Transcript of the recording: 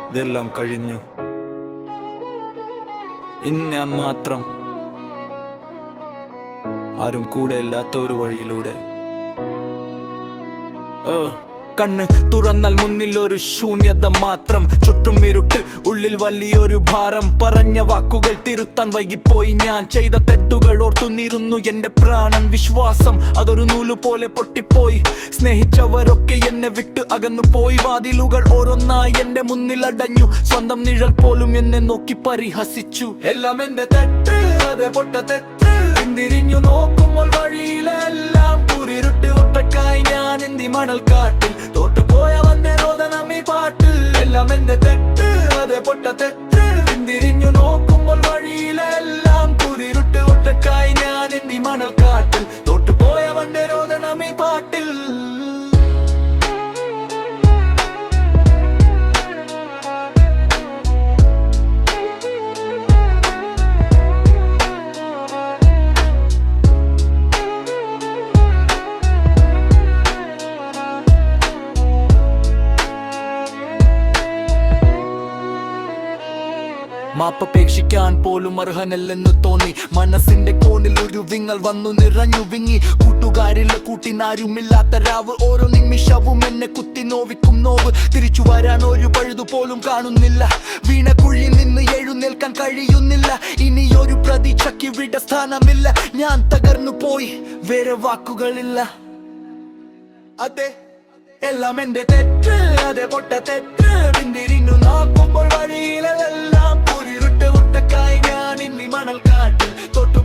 ഇതെല്ലാം കഴിഞ്ഞു. ഇന്ന് ഞാൻ മാത്രം, ആരും കൂടെ ഇല്ലാത്ത ഒരു വഴിയിലൂടെ. കണ്ണ് തുറന്നാൽ മുന്നിൽ ഒരു ശൂന്യത മാത്രം, ചുറ്റും ഇരുട്ട്, ഉള്ളിൽ വലിയൊരു ഭാരം. പറഞ്ഞ വാക്കുകൾ തിരുത്താൻ വൈകിപ്പോയി ഞാൻ, ചെയ്ത തെറ്റുകൾ ഓർത്തുനിരുന്നു എന്റെ പ്രാണൻ. വിശ്വാസം അതൊരു നൂല് പോലെ പൊട്ടിപ്പോയി, സ്നേഹിച്ചവരൊക്കെ എന്നെ വിട്ട് അകന്നു പോയി. വാതിലുകൾ ഓരോന്നായി എന്റെ മുന്നിൽ അടഞ്ഞു, സ്വന്തം നിഴൽ പോലും എന്നെ നോക്കി പരിഹസിച്ചു. എല്ലാം എന്റെ തെറ്റ്, അതെ പൊട്ട തെറ്റ്. തിരിഞ്ഞു നോക്കുമ്പോൾ വഴിയിലെല്ലാം കുരിരുട്ട്, ഒറ്റക്കായി ഞാൻ എന്തി മണൽക്കാട്ടിൽ തോട്ടുപോയവന്റെ രോദനം ഈ പാട്ടിൽ. എല്ലാം എന്റെ തെറ്റ്, അതെ പൊട്ട തെറ്റ്. തിരിഞ്ഞു നോക്കുമ്പോൾ വഴിയിലെല്ലാം കുരിരുട്ട്, ഒറ്റക്കായി ഞാൻ എന്തി മണൽക്കാട്ടിൽ തോട്ടുപോയവന്റെ രോദനം ഈ പാട്ടിൽ. മാപ്പപേക്ഷിക്കാൻ പോലും അർഹനല്ലെന്ന് തോന്നി, മനസ്സിന്റെ കോണിൽ ഒരു വിങ്ങൽ വന്നു നിറഞ്ഞു വിങ്ങി. കൂട്ടുകാരിൽ കൂട്ടിനാരുമില്ലാത്ത രാവ്, ഓരോ നിമിഷവും എന്നെ കുത്തി നോവിക്കും നോവ്. തിരിച്ചു വരാൻ ഒരു പഴുതു പോലും കാണുന്നില്ല, വീണ കുഴിയിൽ നിന്ന് എഴുന്നേൽക്കാൻ കഴിയുന്നില്ല. ഇനിയൊരു പ്രതീക്ഷയ്ക്ക് ഇവിടെ സ്ഥാനമില്ല, ഞാൻ തകർന്നു പോയി, വേറെ വാക്കുകളില്ല. അതെ, എല്ലാം എന്റെ തെറ്റ്, അതെ പൊട്ട തെറ്റ്. പിന്തിരിഞ്ഞു നോക്കുമ്പോൾ വഴിയിലെല്ലാം കുരിരുട്ട്, ഒറ്റക്കായി ഞാൻ ഇന്നി മണൽക്കാട്ടിൽ തൊട്ടു